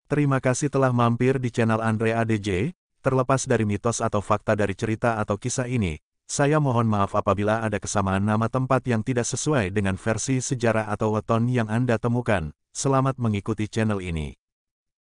Terima kasih telah mampir di channel Andre ADJ. Terlepas dari mitos atau fakta dari cerita atau kisah ini, saya mohon maaf apabila ada kesamaan nama tempat yang tidak sesuai dengan versi sejarah atau weton yang Anda temukan. Selamat mengikuti channel ini.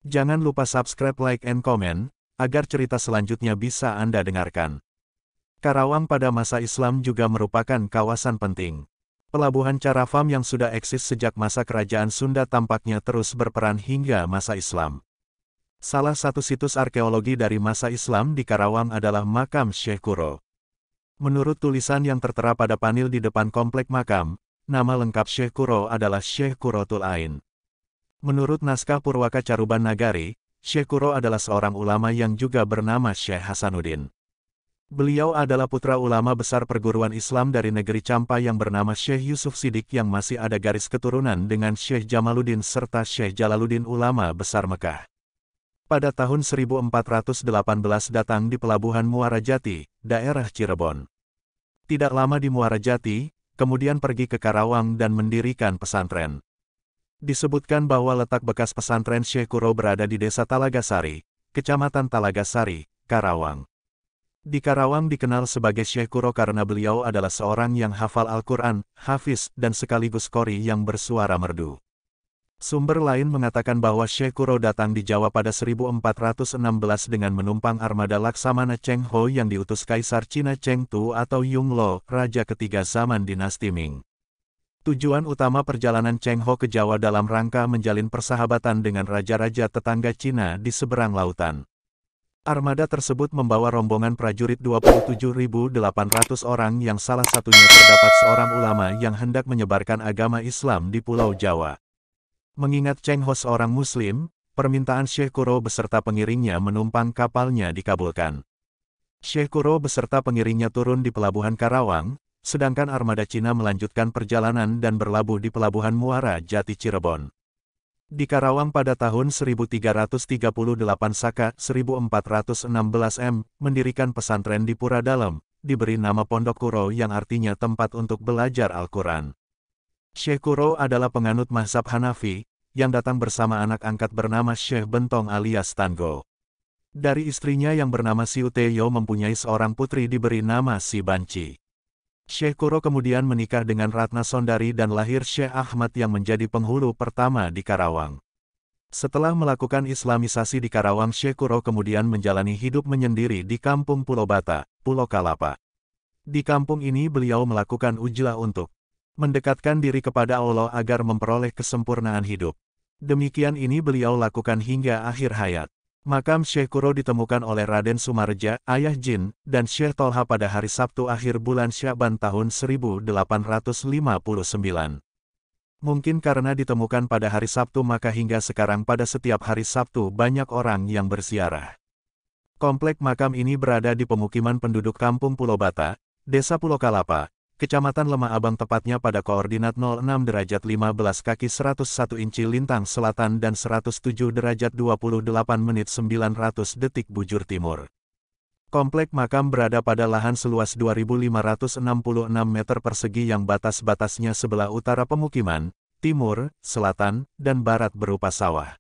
Jangan lupa subscribe, like, and comment, agar cerita selanjutnya bisa Anda dengarkan. Karawang pada masa Islam juga merupakan kawasan penting. Pelabuhan Carafam yang sudah eksis sejak masa Kerajaan Sunda tampaknya terus berperan hingga masa Islam. Salah satu situs arkeologi dari masa Islam di Karawang adalah makam Syekh Kuro. Menurut tulisan yang tertera pada panel di depan komplek makam, nama lengkap Syekh Kuro adalah Syekh Qurratul Ain. Menurut naskah Purwaka Caruban Nagari, Syekh Kuro adalah seorang ulama yang juga bernama Syekh Hasanuddin. Beliau adalah putra ulama besar perguruan Islam dari negeri Campa yang bernama Syekh Yusuf Sidik yang masih ada garis keturunan dengan Syekh Jamaluddin serta Syekh Jalaluddin ulama besar Mekah. Pada tahun 1418 datang di Pelabuhan Muara Jati, daerah Cirebon. Tidak lama di Muara Jati, kemudian pergi ke Karawang dan mendirikan pesantren. Disebutkan bahwa letak bekas pesantren Syekh Kuro berada di Desa Talagasari, Kecamatan Talagasari, Karawang. Di Karawang dikenal sebagai Syekh Kuro karena beliau adalah seorang yang hafal Al-Quran, hafiz, dan sekaligus qori yang bersuara merdu. Sumber lain mengatakan bahwa Syekh Kuro datang di Jawa pada 1416 dengan menumpang armada Laksamana Cheng Ho yang diutus Kaisar Cina Cheng Tu atau Yongle, raja ketiga zaman dinasti Ming. Tujuan utama perjalanan Cheng Ho ke Jawa dalam rangka menjalin persahabatan dengan raja-raja tetangga Cina di seberang lautan. Armada tersebut membawa rombongan prajurit 27.800 orang yang salah satunya terdapat seorang ulama yang hendak menyebarkan agama Islam di Pulau Jawa. Mengingat Cheng Ho seorang Muslim, permintaan Syekh Kuro beserta pengiringnya menumpang kapalnya dikabulkan. Syekh Kuro beserta pengiringnya turun di Pelabuhan Karawang, sedangkan armada Cina melanjutkan perjalanan dan berlabuh di Pelabuhan Muara Jati Cirebon. Di Karawang pada tahun 1338 Saka 1416 M, mendirikan pesantren di Pura Dalem, diberi nama Pondok Kuro yang artinya tempat untuk belajar Al-Quran. Syekh Kuro adalah penganut mazhab Hanafi, yang datang bersama anak angkat bernama Syekh Bentong alias Tango. Dari istrinya yang bernama Si Uteyo mempunyai seorang putri diberi nama Si Banci. Syekh Kuro kemudian menikah dengan Ratna Sondari dan lahir Syekh Ahmad yang menjadi penghulu pertama di Karawang. Setelah melakukan islamisasi di Karawang, Syekh Kuro kemudian menjalani hidup menyendiri di Kampung Pulau Bata, Pulau Kalapa. Di kampung ini beliau melakukan ujlah untuk mendekatkan diri kepada Allah agar memperoleh kesempurnaan hidup. Demikian ini beliau lakukan hingga akhir hayat. Makam Syekh Kuro ditemukan oleh Raden Sumarja, ayah Jin, dan Syekh Tolha pada hari Sabtu akhir bulan Sya'ban tahun 1859. Mungkin karena ditemukan pada hari Sabtu maka hingga sekarang pada setiap hari Sabtu banyak orang yang berziarah. Komplek makam ini berada di pemukiman penduduk Kampung Pulau Bata, Desa Pulau Kalapa, Kecamatan Lemah Abang tepatnya pada koordinat 06 derajat 15 kaki 101 inci lintang selatan dan 107 derajat 28 menit 900 detik bujur timur. Komplek makam berada pada lahan seluas 2.566 meter persegi yang batas-batasnya sebelah utara pemukiman, timur, selatan, dan barat berupa sawah.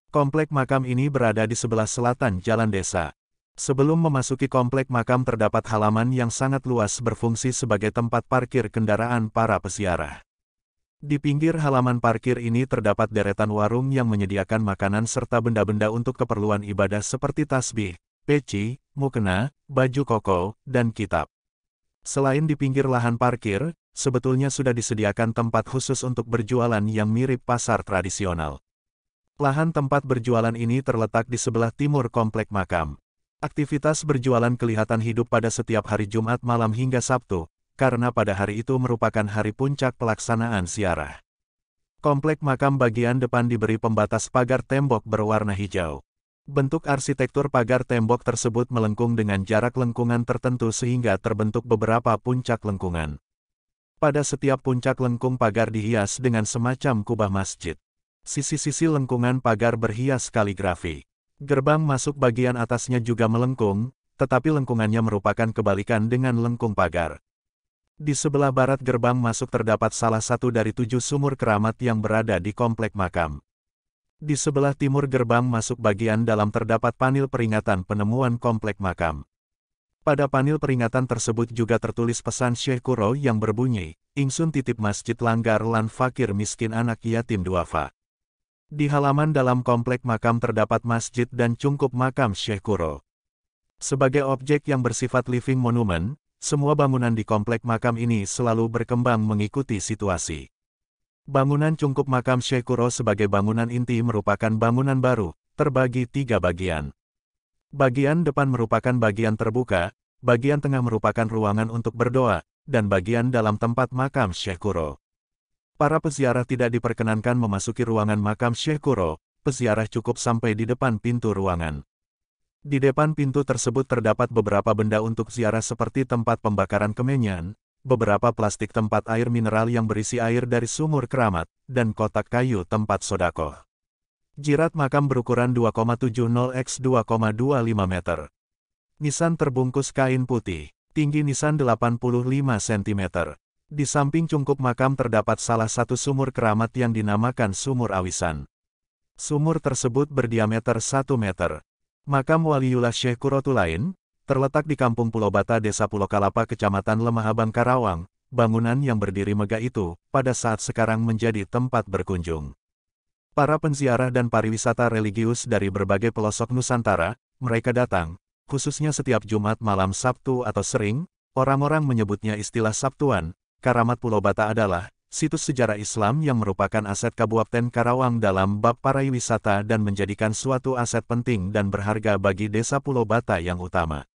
Komplek makam ini berada di sebelah selatan jalan desa. Sebelum memasuki komplek makam terdapat halaman yang sangat luas berfungsi sebagai tempat parkir kendaraan para peziarah. Di pinggir halaman parkir ini terdapat deretan warung yang menyediakan makanan serta benda-benda untuk keperluan ibadah seperti tasbih, peci, mukena, baju koko, dan kitab. Selain di pinggir lahan parkir, sebetulnya sudah disediakan tempat khusus untuk berjualan yang mirip pasar tradisional. Lahan tempat berjualan ini terletak di sebelah timur komplek makam. Aktivitas berjualan kelihatan hidup pada setiap hari Jumat malam hingga Sabtu, karena pada hari itu merupakan hari puncak pelaksanaan ziarah. Komplek makam bagian depan diberi pembatas pagar tembok berwarna hijau. Bentuk arsitektur pagar tembok tersebut melengkung dengan jarak lengkungan tertentu sehingga terbentuk beberapa puncak lengkungan. Pada setiap puncak lengkung pagar dihias dengan semacam kubah masjid. Sisi-sisi lengkungan pagar berhias kaligrafi. Gerbang masuk bagian atasnya juga melengkung, tetapi lengkungannya merupakan kebalikan dengan lengkung pagar. Di sebelah barat gerbang masuk terdapat salah satu dari 7 sumur keramat yang berada di komplek makam. Di sebelah timur gerbang masuk bagian dalam terdapat panel peringatan penemuan komplek makam. Pada panel peringatan tersebut juga tertulis pesan Syekh Kuro yang berbunyi, "Ingsun titip masjid langgar lan fakir miskin anak yatim duafa." Di halaman dalam komplek makam terdapat masjid dan cungkup makam Syekh Kuro. Sebagai objek yang bersifat living monument, semua bangunan di komplek makam ini selalu berkembang mengikuti situasi. Bangunan cungkup makam Syekh Kuro sebagai bangunan inti merupakan bangunan baru, terbagi 3 bagian. Bagian depan merupakan bagian terbuka, bagian tengah merupakan ruangan untuk berdoa, dan bagian dalam tempat makam Syekh Kuro. Para peziarah tidak diperkenankan memasuki ruangan makam Syekh Kuro, peziarah cukup sampai di depan pintu ruangan. Di depan pintu tersebut terdapat beberapa benda untuk ziarah seperti tempat pembakaran kemenyan, beberapa plastik tempat air mineral yang berisi air dari sumur keramat, dan kotak kayu tempat sodakoh. Jirat makam berukuran 2,70 x 2,25 meter. Nisan terbungkus kain putih, tinggi nisan 85 cm. Di samping cungkup makam terdapat salah satu sumur keramat yang dinamakan Sumur Awisan. Sumur tersebut berdiameter 1 meter. Makam Waliullah Syekh Kuro Tulain, terletak di Kampung Pulau Bata Desa Pulau Kalapa Kecamatan Lemah Abang Karawang. Bangunan yang berdiri megah itu, pada saat sekarang menjadi tempat berkunjung. Para penziarah dan pariwisata religius dari berbagai pelosok Nusantara, mereka datang, khususnya setiap Jumat malam Sabtu atau sering, orang-orang menyebutnya istilah Sabtuan. Karamat Pulau Bata adalah situs sejarah Islam yang merupakan aset Kabupaten Karawang dalam bab pariwisata dan menjadikan suatu aset penting dan berharga bagi desa Pulau Bata yang utama.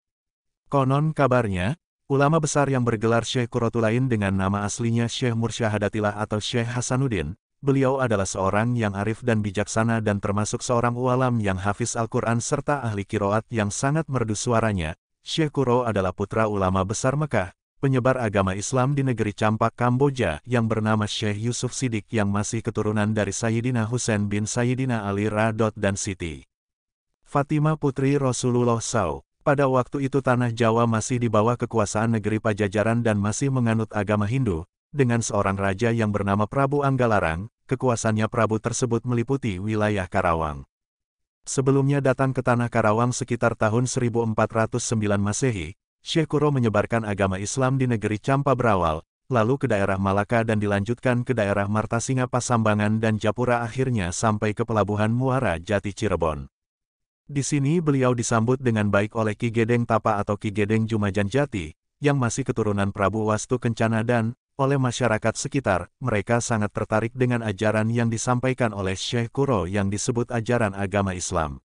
Konon kabarnya, ulama besar yang bergelar Syekh Kuro Tulain dengan nama aslinya Syekh Mursyahadatillah atau Syekh Hasanuddin, beliau adalah seorang yang arif dan bijaksana dan termasuk seorang ualam yang hafiz Al-Quran serta ahli kiroat yang sangat merdu suaranya. Syekh Kuro adalah putra ulama besar Mekah, penyebar agama Islam di negeri Campak, Kamboja, yang bernama Syekh Yusuf Siddiq yang masih keturunan dari Sayyidina Husain bin Sayyidina Ali Radot dan Siti Fatimah putri Rasulullah SAW. Pada waktu itu tanah Jawa masih di bawah kekuasaan negeri Pajajaran dan masih menganut agama Hindu, dengan seorang raja yang bernama Prabu Anggalarang. Kekuasaannya Prabu tersebut meliputi wilayah Karawang. Sebelumnya datang ke tanah Karawang sekitar tahun 1409 Masehi, Syekh Kuro menyebarkan agama Islam di negeri Campa berawal, lalu ke daerah Malaka dan dilanjutkan ke daerah Martasinga Pasambangan dan Japura akhirnya sampai ke pelabuhan Muara Jati Cirebon. Di sini beliau disambut dengan baik oleh Ki Gedeng Tapa atau Ki Gedeng Jumajan Jati, yang masih keturunan Prabu Wastu Kencana dan, oleh masyarakat sekitar, mereka sangat tertarik dengan ajaran yang disampaikan oleh Syekh Kuro yang disebut ajaran agama Islam.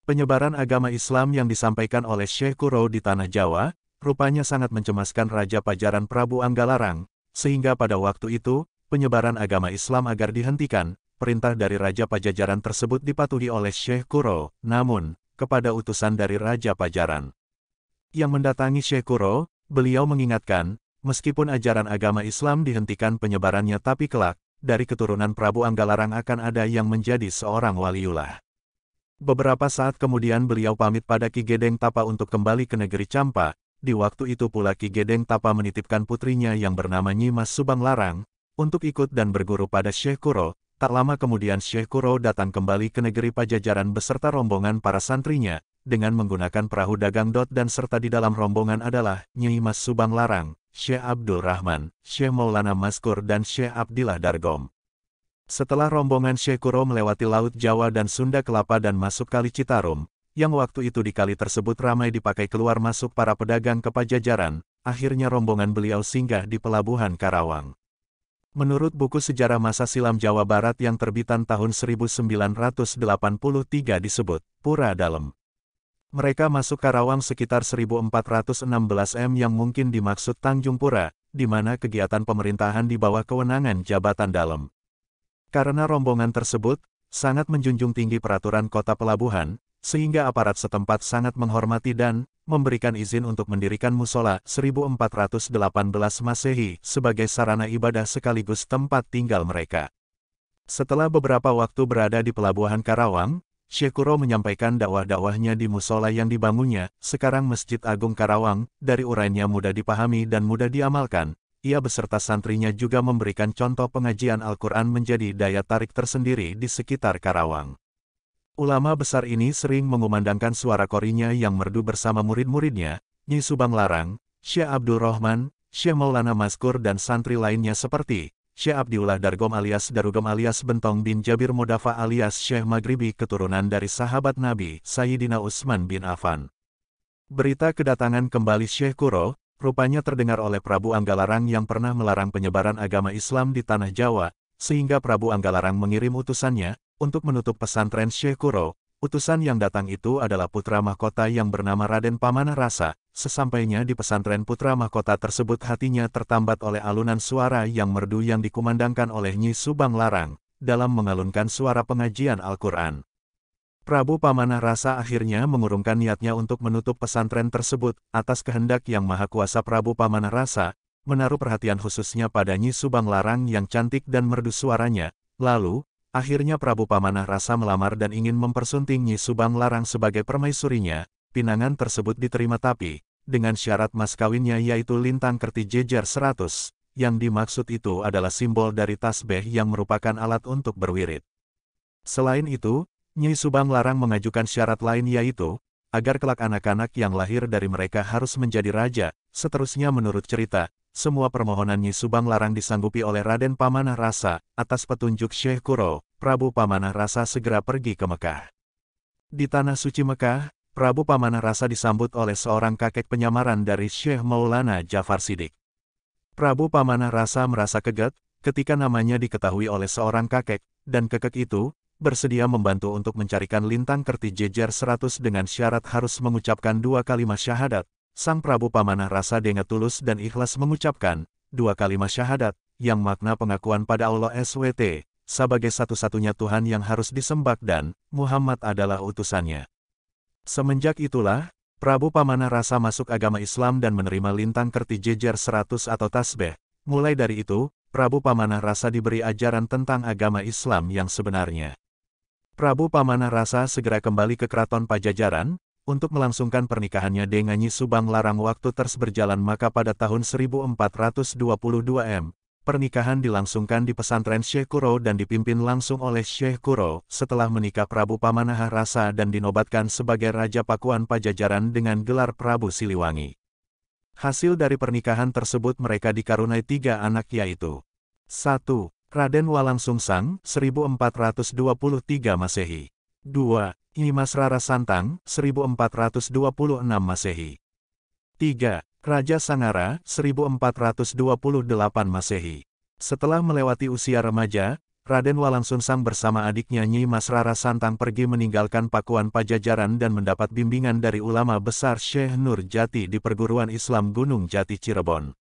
Penyebaran agama Islam yang disampaikan oleh Syekh Kuro di Tanah Jawa, rupanya sangat mencemaskan Raja Pajaran Prabu Anggalarang, sehingga pada waktu itu, penyebaran agama Islam agar dihentikan, perintah dari Raja Pajajaran tersebut dipatuhi oleh Syekh Kuro, namun, kepada utusan dari Raja Pajaran yang mendatangi Syekh Kuro, beliau mengingatkan, meskipun ajaran agama Islam dihentikan penyebarannya tapi kelak, dari keturunan Prabu Anggalarang akan ada yang menjadi seorang waliullah. Beberapa saat kemudian beliau pamit pada Ki Gedeng Tapa untuk kembali ke negeri Campa. Di waktu itu pula Ki Gedeng Tapa menitipkan putrinya yang bernama Nyi Mas Subang Larang, untuk ikut dan berguru pada Syekh Kuro. Tak lama kemudian Syekh Kuro datang kembali ke negeri Pajajaran beserta rombongan para santrinya, dengan menggunakan perahu dagang dan serta di dalam rombongan adalah Nyi Mas Subang Larang, Syekh Abdul Rahman, Syekh Maulana Maskur dan Syekh Abdillah Dargom. Setelah rombongan Syekh Kuro melewati Laut Jawa dan Sunda Kelapa dan masuk Kali Citarum, yang waktu itu di kali tersebut ramai dipakai keluar masuk para pedagang ke Pajajaran, akhirnya rombongan beliau singgah di Pelabuhan Karawang. Menurut buku sejarah masa silam Jawa Barat yang terbitan tahun 1983 disebut, Pura Dalem. Mereka masuk Karawang sekitar 1416 m yang mungkin dimaksud Tanjung Pura, di mana kegiatan pemerintahan di bawah kewenangan Jabatan Dalem. Karena rombongan tersebut, sangat menjunjung tinggi peraturan kota pelabuhan, sehingga aparat setempat sangat menghormati dan memberikan izin untuk mendirikan musola 1418 Masehi sebagai sarana ibadah sekaligus tempat tinggal mereka. Setelah beberapa waktu berada di Pelabuhan Karawang, Syekh Kuro menyampaikan dakwah-dakwahnya di musola yang dibangunnya, sekarang Masjid Agung Karawang. Dari uraiannya mudah dipahami dan mudah diamalkan. ia beserta santrinya juga memberikan contoh pengajian Al-Quran menjadi daya tarik tersendiri di sekitar Karawang. Ulama besar ini sering mengumandangkan suara qorinya yang merdu bersama murid-muridnya, Nyi Subang Larang, Syekh Abdul Rahman, Syekh Maulana Maskur dan santri lainnya seperti Syekh Abdiullah Dargom alias Darugom alias Bentong bin Jabir Modafa alias Syekh Maghribi keturunan dari sahabat Nabi, Sayyidina Utsman bin Affan. Berita kedatangan kembali Syekh Kuro, rupanya terdengar oleh Prabu Anggalarang yang pernah melarang penyebaran agama Islam di tanah Jawa, sehingga Prabu Anggalarang mengirim utusannya untuk menutup pesantren Syekh Kuro. Utusan yang datang itu adalah putra mahkota yang bernama Raden Pamanah Rasa. Sesampainya di pesantren putra mahkota tersebut hatinya tertambat oleh alunan suara yang merdu yang dikumandangkan oleh Nyi Subang Larang, dalam mengalunkan suara pengajian Al-Quran. Prabu Pamanah Rasa akhirnya mengurungkan niatnya untuk menutup pesantren tersebut, atas kehendak yang maha kuasa Prabu Pamanah Rasa, menaruh perhatian khususnya pada Nyi Subang Larang yang cantik dan merdu suaranya, lalu, akhirnya Prabu Pamanah Rasa melamar dan ingin mempersunting Nyi Subang Larang sebagai permaisurinya. Pinangan tersebut diterima tapi, dengan syarat mas kawinnya yaitu lintang kerti jejer 100, yang dimaksud itu adalah simbol dari tasbih yang merupakan alat untuk berwirid. Selain itu, Nyi Subang Larang mengajukan syarat lain yaitu, agar kelak anak-anak yang lahir dari mereka harus menjadi raja. Seterusnya menurut cerita, semua permohonan Nyi Subang Larang disanggupi oleh Raden Pamanah Rasa. Atas petunjuk Syekh Kuro, Prabu Pamanah Rasa segera pergi ke Mekah. Di tanah suci Mekah, Prabu Pamanah Rasa disambut oleh seorang kakek penyamaran dari Syekh Maulana Jafar Siddiq. Prabu Pamanah Rasa merasa kaget ketika namanya diketahui oleh seorang kakek, dan kakek itu bersedia membantu untuk mencarikan lintang kerti jejer 100 dengan syarat harus mengucapkan 2 kalimat syahadat. Sang Prabu Pamanah Rasa dengan tulus dan ikhlas mengucapkan 2 kalimat syahadat, yang makna pengakuan pada Allah SWT, sebagai satu-satunya Tuhan yang harus disembah dan Muhammad adalah utusannya. Semenjak itulah, Prabu Pamanah Rasa masuk agama Islam dan menerima lintang kerti jejer 100 atau tasbih. Mulai dari itu, Prabu Pamanah Rasa diberi ajaran tentang agama Islam yang sebenarnya. Prabu Pamanah Rasa segera kembali ke Keraton Pajajaran, untuk melangsungkan pernikahannya dengan Nyi Subang Larang. Waktu terus berjalan maka pada tahun 1422 pernikahan dilangsungkan di pesantren Syekh Kuro dan dipimpin langsung oleh Syekh Kuro. Setelah menikah Prabu Pamanah Rasa dan dinobatkan sebagai Raja Pakuan Pajajaran dengan gelar Prabu Siliwangi. Hasil dari pernikahan tersebut mereka dikaruniai 3 anak yaitu 1. Raden Walang Sungsang, 1423 Masehi. 2. Nyi Mas Rara Santang, 1426 Masehi. 3. Raja Sangara, 1428 Masehi. Setelah melewati usia remaja, Raden Walang Sungsang bersama adiknya Nyi Mas Rara Santang pergi meninggalkan Pakuan Pajajaran dan mendapat bimbingan dari ulama besar Syekh Nur Jati di perguruan Islam Gunung Jati Cirebon.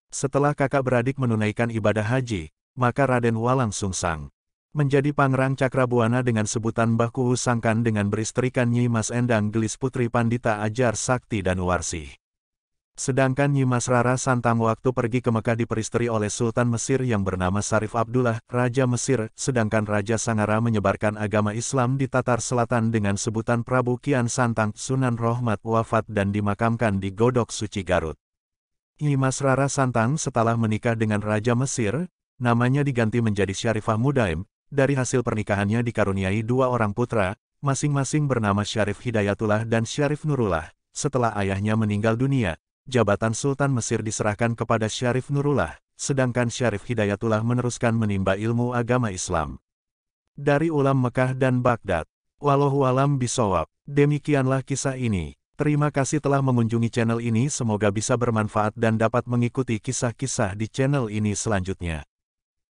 Setelah kakak beradik menunaikan ibadah haji, maka Raden Walang Sungsang menjadi Pangerang Cakrabuana dengan sebutan Mbah Kuhu Sangkan dengan beristrikan Nyi Mas Endang Gelis Putri Pandita Ajar Sakti dan Warsi. Sedangkan Nyi Mas Rara Santang waktu pergi ke Mekah diperistri oleh Sultan Mesir yang bernama Sarif Abdullah, Raja Mesir, sedangkan Raja Sangara menyebarkan agama Islam di Tatar Selatan dengan sebutan Prabu Kian Santang. Sunan Rohmat wafat dan dimakamkan di Godok Suci Garut. Nyi Mas Rara Santang setelah menikah dengan Raja Mesir, namanya diganti menjadi Syarifah Mudaim. Dari hasil pernikahannya dikaruniai 2 orang putra, masing-masing bernama Syarif Hidayatullah dan Syarif Nurullah. Setelah ayahnya meninggal dunia, jabatan Sultan Mesir diserahkan kepada Syarif Nurullah, sedangkan Syarif Hidayatullah meneruskan menimba ilmu agama Islam dari ulam Mekah dan Baghdad. Wallahu a'lam bishawab. Demikianlah kisah ini. Terima kasih telah mengunjungi channel ini, semoga bisa bermanfaat dan dapat mengikuti kisah-kisah di channel ini selanjutnya.